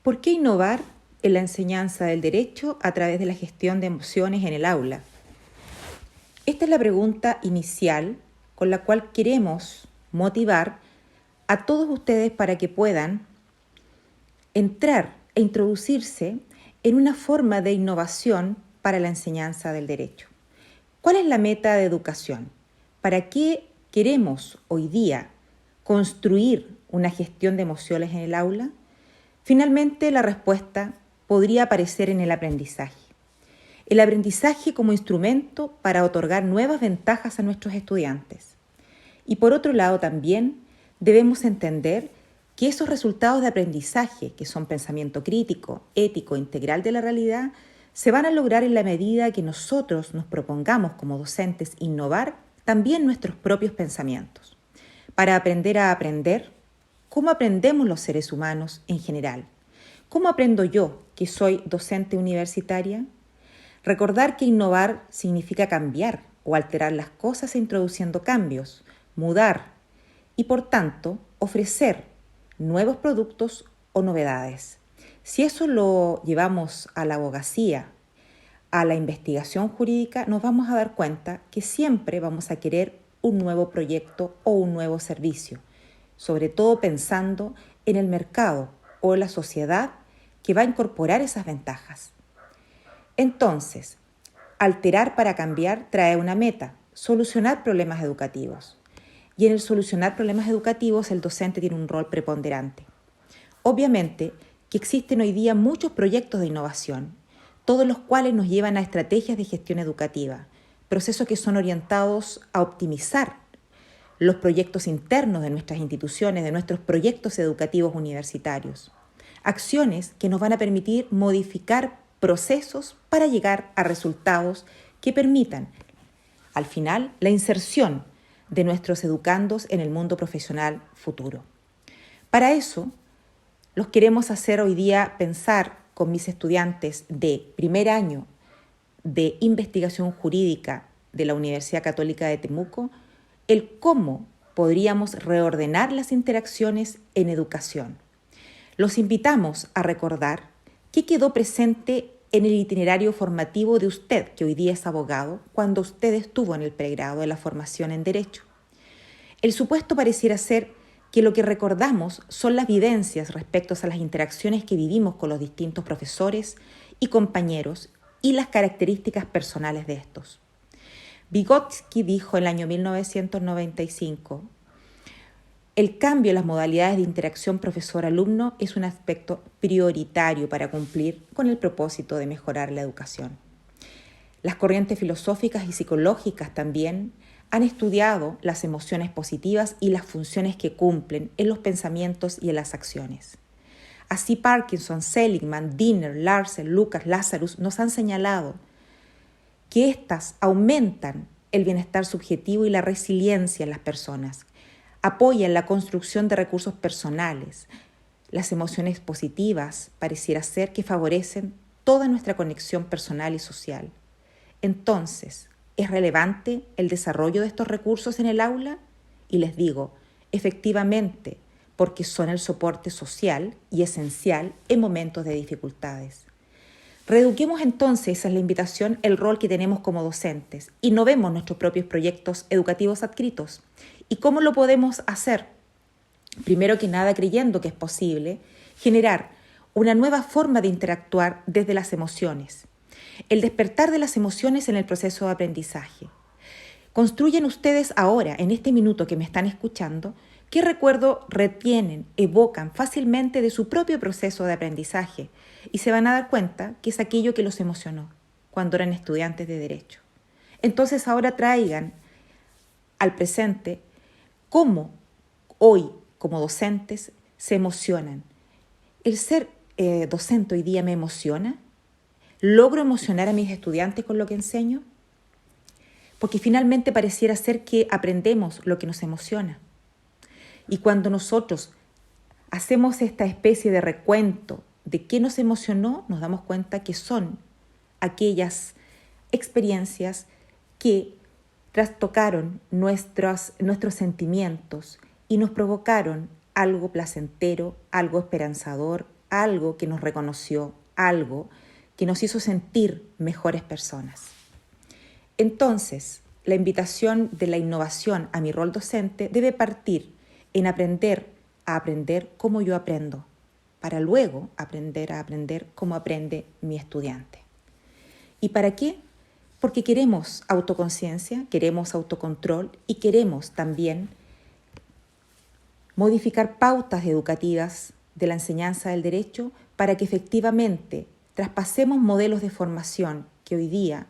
¿Por qué innovar en la enseñanza del derecho a través de la gestión de emociones en el aula? Esta es la pregunta inicial con la cual queremos motivar a todos ustedes para que puedan entrar e introducirse en una forma de innovación para la enseñanza del derecho. ¿Cuál es la meta de educación? ¿Para qué queremos hoy día construir una gestión de emociones en el aula? Finalmente, la respuesta podría aparecer en el aprendizaje. El aprendizaje como instrumento para otorgar nuevas ventajas a nuestros estudiantes. Y por otro lado también debemos entender que esos resultados de aprendizaje, que son pensamiento crítico, ético, integral de la realidad, se van a lograr en la medida que nosotros nos propongamos como docentes innovar también nuestros propios pensamientos. Para aprender a aprender, ¿cómo aprendemos los seres humanos en general? ¿Cómo aprendo yo, que soy docente universitaria? Recordar que innovar significa cambiar o alterar las cosas introduciendo cambios, mudar y, por tanto, ofrecer nuevos productos o novedades. Si eso lo llevamos a la abogacía, a la investigación jurídica, nos vamos a dar cuenta que siempre vamos a querer un nuevo proyecto o un nuevo servicio, sobre todo pensando en el mercado o en la sociedad que va a incorporar esas ventajas. Entonces, alterar para cambiar trae una meta: solucionar problemas educativos. Y en el solucionar problemas educativos el docente tiene un rol preponderante. Obviamente que existen hoy día muchos proyectos de innovación, todos los cuales nos llevan a estrategias de gestión educativa, procesos que son orientados a optimizar los proyectos internos de nuestras instituciones, de nuestros proyectos educativos universitarios. Acciones que nos van a permitir modificar procesos para llegar a resultados que permitan, al final, la inserción de nuestros educandos en el mundo profesional futuro. Para eso, los queremos hacer hoy día pensar con mis estudiantes de primer año de investigación jurídica de la Universidad Católica de Temuco, el cómo podríamos reordenar las interacciones en educación. Los invitamos a recordar qué quedó presente en el itinerario formativo de usted, que hoy día es abogado, cuando usted estuvo en el pregrado de la formación en Derecho. El supuesto pareciera ser que lo que recordamos son las vivencias respecto a las interacciones que vivimos con los distintos profesores y compañeros y las características personales de estos. Vygotsky dijo en el año 1995: el cambio en las modalidades de interacción profesor-alumno es un aspecto prioritario para cumplir con el propósito de mejorar la educación. Las corrientes filosóficas y psicológicas también han estudiado las emociones positivas y las funciones que cumplen en los pensamientos y en las acciones. Así Parkinson, Seligman, Dinner, Larsen, Lucas, Lazarus nos han señalado que éstas aumentan el bienestar subjetivo y la resiliencia en las personas, apoyan la construcción de recursos personales. Las emociones positivas pareciera ser que favorecen toda nuestra conexión personal y social. Entonces, ¿es relevante el desarrollo de estos recursos en el aula? Y les digo, efectivamente, porque son el soporte social y esencial en momentos de dificultades. Reeduquemos entonces, esa es la invitación, el rol que tenemos como docentes. Innovemos nuestros propios proyectos educativos adscritos. ¿Y cómo lo podemos hacer? Primero que nada, creyendo que es posible generar una nueva forma de interactuar desde las emociones. El despertar de las emociones en el proceso de aprendizaje. Construyen ustedes ahora, en este minuto que me están escuchando, qué recuerdo retienen, evocan fácilmente de su propio proceso de aprendizaje y se van a dar cuenta que es aquello que los emocionó cuando eran estudiantes de Derecho. Entonces ahora traigan al presente cómo hoy, como docentes, se emocionan. ¿El ser docente hoy día me emociona? ¿Logro emocionar a mis estudiantes con lo que enseño? Porque finalmente pareciera ser que aprendemos lo que nos emociona. Y cuando nosotros hacemos esta especie de recuento de qué nos emocionó, nos damos cuenta que son aquellas experiencias que trastocaron nuestros sentimientos y nos provocaron algo placentero, algo esperanzador, algo que nos reconoció, algo que nos hizo sentir mejores personas. Entonces, la invitación de la innovación a mi rol docente debe partir en aprender a aprender cómo yo aprendo, para luego aprender a aprender cómo aprende mi estudiante. ¿Y para qué? Porque queremos autoconciencia, queremos autocontrol y queremos también modificar pautas educativas de la enseñanza del derecho para que efectivamente traspasemos modelos de formación que hoy día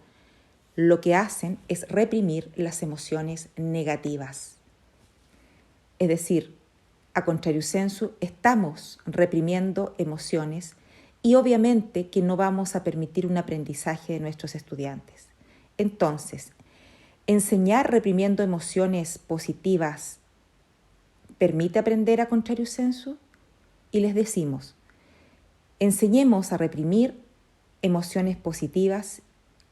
lo que hacen es reprimir las emociones negativas. Es decir, a contrario sensu, estamos reprimiendo emociones y obviamente que no vamos a permitir un aprendizaje de nuestros estudiantes. Entonces, enseñar reprimiendo emociones positivas permite aprender a contrario sensu, y les decimos, enseñemos a reprimir emociones positivas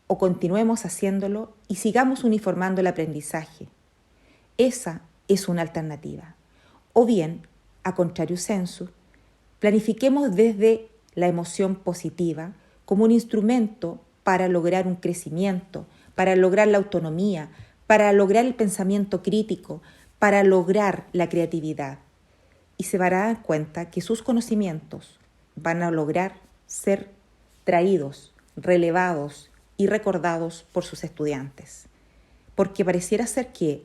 o continuemos haciéndolo y sigamos uniformando el aprendizaje. Esa es una alternativa. O bien, a contrario sensu, planifiquemos desde la emoción positiva como un instrumento para lograr un crecimiento, para lograr la autonomía, para lograr el pensamiento crítico, para lograr la creatividad. Y se darán cuenta que sus conocimientos van a lograr ser traídos, relevados y recordados por sus estudiantes. Porque pareciera ser que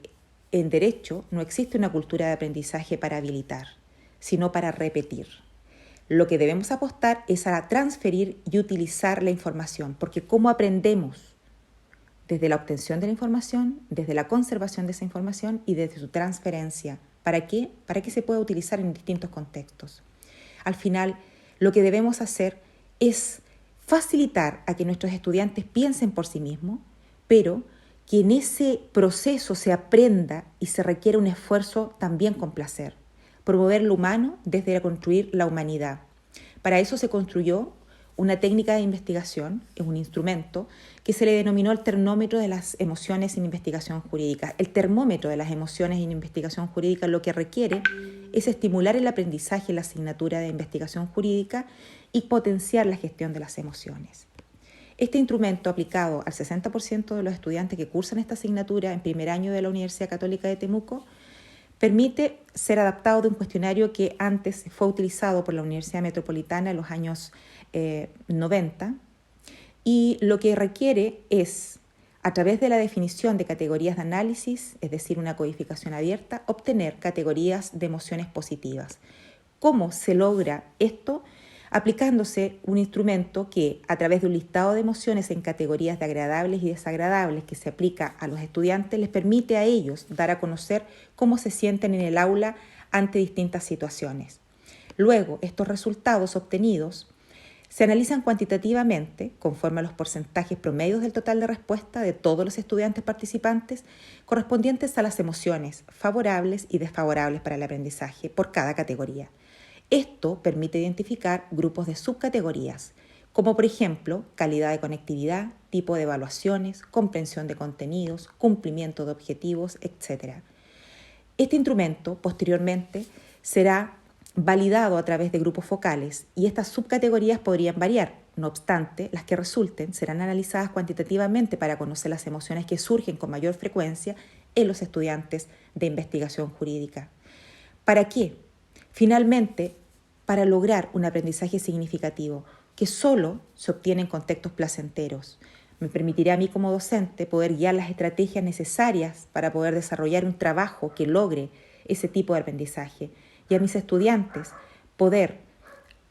en derecho no existe una cultura de aprendizaje para habilitar, sino para repetir. Lo que debemos apostar es a transferir y utilizar la información, porque ¿cómo aprendemos? Desde la obtención de la información, desde la conservación de esa información y desde su transferencia. ¿Para qué? Para que se pueda utilizar en distintos contextos. Al final, lo que debemos hacer es facilitar a que nuestros estudiantes piensen por sí mismos, pero que en ese proceso se aprenda y se requiere un esfuerzo también con placer. Promover lo humano desde construir la humanidad. Para eso se construyó una técnica de investigación, es un instrumento que se le denominó el termómetro de las emociones en investigación jurídica. El termómetro de las emociones en investigación jurídica lo que requiere es estimular el aprendizaje en la asignatura de investigación jurídica y potenciar la gestión de las emociones. Este instrumento, aplicado al 60% de los estudiantes que cursan esta asignatura en primer año de la Universidad Católica de Temuco, permite ser adaptado de un cuestionario que antes fue utilizado por la Universidad Metropolitana en los años 90, y lo que requiere es, a través de la definición de categorías de análisis, es decir, una codificación abierta, obtener categorías de emociones positivas. ¿Cómo se logra esto? Aplicándose un instrumento que, a través de un listado de emociones en categorías de agradables y desagradables que se aplica a los estudiantes, les permite a ellos dar a conocer cómo se sienten en el aula ante distintas situaciones. Luego, estos resultados obtenidos se analizan cuantitativamente, conforme a los porcentajes promedios del total de respuesta de todos los estudiantes participantes, correspondientes a las emociones favorables y desfavorables para el aprendizaje por cada categoría. Esto permite identificar grupos de subcategorías, como por ejemplo calidad de conectividad, tipo de evaluaciones, comprensión de contenidos, cumplimiento de objetivos, etc. Este instrumento posteriormente será validado a través de grupos focales y estas subcategorías podrían variar. No obstante, las que resulten serán analizadas cuantitativamente para conocer las emociones que surgen con mayor frecuencia en los estudiantes de investigación jurídica. ¿Para qué? Finalmente, para lograr un aprendizaje significativo que solo se obtiene en contextos placenteros. Me permitirá a mí como docente poder guiar las estrategias necesarias para poder desarrollar un trabajo que logre ese tipo de aprendizaje y a mis estudiantes poder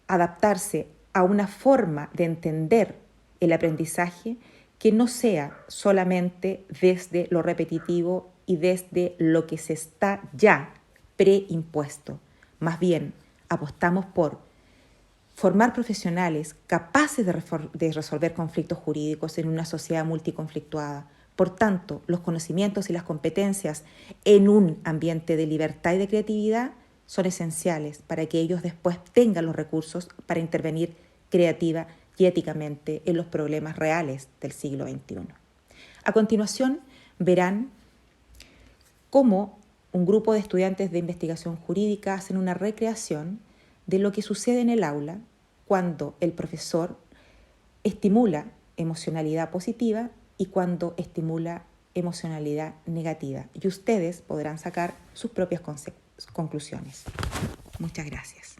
adaptarse a una forma de entender el aprendizaje que no sea solamente desde lo repetitivo y desde lo que se está ya preimpuesto. Más bien, apostamos por formar profesionales capaces de resolver conflictos jurídicos en una sociedad multiconflictuada. Por tanto, los conocimientos y las competencias en un ambiente de libertad y de creatividad son esenciales para que ellos después tengan los recursos para intervenir creativa y éticamente en los problemas reales del siglo XXI. A continuación, verán cómo un grupo de estudiantes de investigación jurídica hacen una recreación de lo que sucede en el aula cuando el profesor estimula emocionalidad positiva y cuando estimula emocionalidad negativa. Y ustedes podrán sacar sus propias conclusiones. Muchas gracias.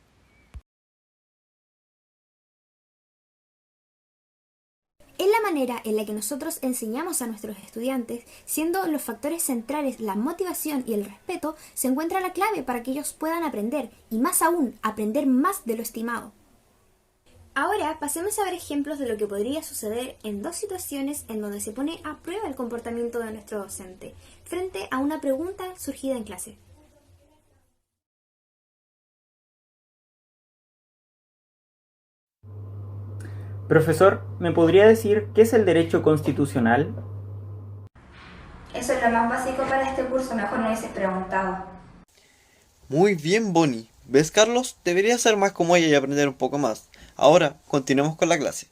Es la manera en la que nosotros enseñamos a nuestros estudiantes, siendo los factores centrales la motivación y el respeto, se encuentra la clave para que ellos puedan aprender, y más aún, aprender más de lo estimado. Ahora pasemos a ver ejemplos de lo que podría suceder en dos situaciones en donde se pone a prueba el comportamiento de nuestro docente, frente a una pregunta surgida en clase. Profesor, ¿me podría decir qué es el derecho constitucional? Eso es lo más básico para este curso, mejor no hubieses preguntado. Muy bien, Bonnie. ¿Ves, Carlos? Deberías ser más como ella y aprender un poco más. Ahora, continuemos con la clase.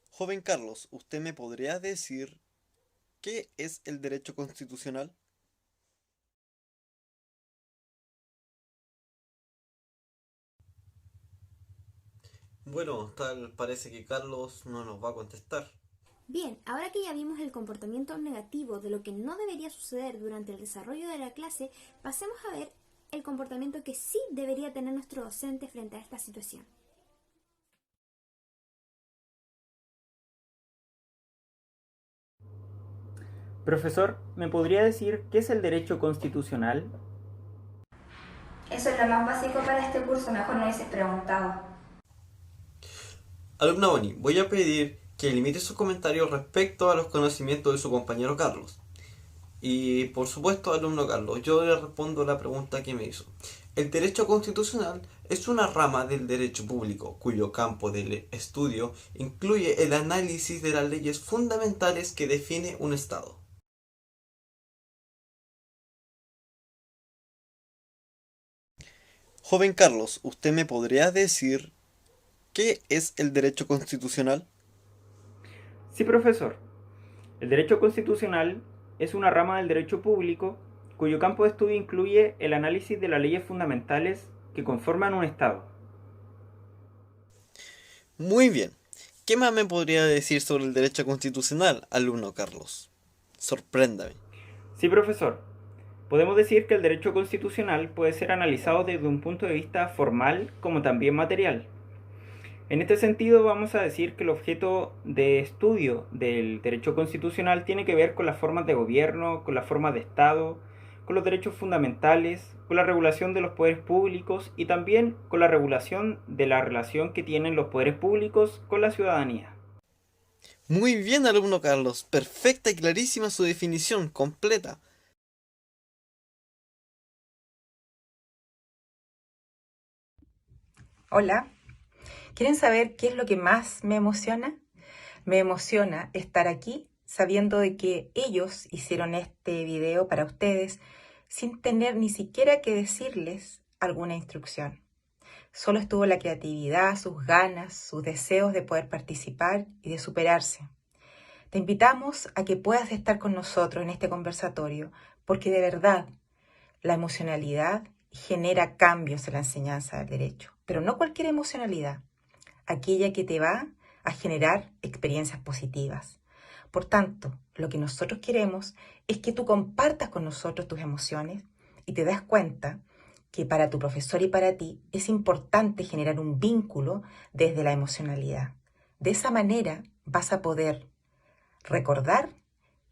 Joven Carlos, ¿usted me podría decir qué es el derecho constitucional? Bueno, tal parece que Carlos no nos va a contestar. Bien, ahora que ya vimos el comportamiento negativo de lo que no debería suceder durante el desarrollo de la clase, pasemos a ver el comportamiento que sí debería tener nuestro docente frente a esta situación. Profesor, ¿me podría decir qué es el derecho constitucional? Eso es lo más básico para este curso, mejor no hubieses preguntado. Alumna Bonnie, voy a pedir que limite sus comentarios respecto a los conocimientos de su compañero Carlos. Y por supuesto, alumno Carlos, yo le respondo la pregunta que me hizo. El derecho constitucional es una rama del derecho público cuyo campo de estudio incluye el análisis de las leyes fundamentales que define un Estado. Joven Carlos, ¿usted me podría decir qué es el derecho constitucional? Sí, profesor. El derecho constitucional es una rama del derecho público cuyo campo de estudio incluye el análisis de las leyes fundamentales que conforman un Estado. Muy bien. ¿Qué más me podría decir sobre el derecho constitucional, alumno Carlos? Sorpréndame. Sí, profesor. Podemos decir que el derecho constitucional puede ser analizado desde un punto de vista formal como también material. En este sentido, vamos a decir que el objeto de estudio del derecho constitucional tiene que ver con las formas de gobierno, con las formas de Estado, con los derechos fundamentales, con la regulación de los poderes públicos y también con la regulación de la relación que tienen los poderes públicos con la ciudadanía. Muy bien, alumno Carlos. Perfecta y clarísima su definición completa. Hola, ¿quieren saber qué es lo que más me emociona? Me emociona estar aquí sabiendo de que ellos hicieron este video para ustedes sin tener ni siquiera que decirles alguna instrucción. Solo estuvo la creatividad, sus ganas, sus deseos de poder participar y de superarse. Te invitamos a que puedas estar con nosotros en este conversatorio, porque de verdad la emocionalidad genera cambios en la enseñanza del derecho, pero no cualquier emocionalidad, aquella que te va a generar experiencias positivas. Por tanto, lo que nosotros queremos es que tú compartas con nosotros tus emociones y te das cuenta que para tu profesor y para ti es importante generar un vínculo desde la emocionalidad. De esa manera vas a poder recordar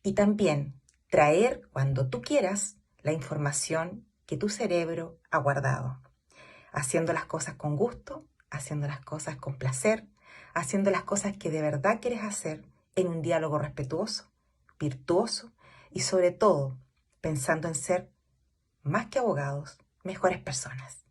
y también traer cuando tú quieras la información que tu cerebro ha guardado, haciendo las cosas con gusto, haciendo las cosas con placer, haciendo las cosas que de verdad quieres hacer en un diálogo respetuoso, virtuoso y sobre todo pensando en ser más que abogados, mejores personas.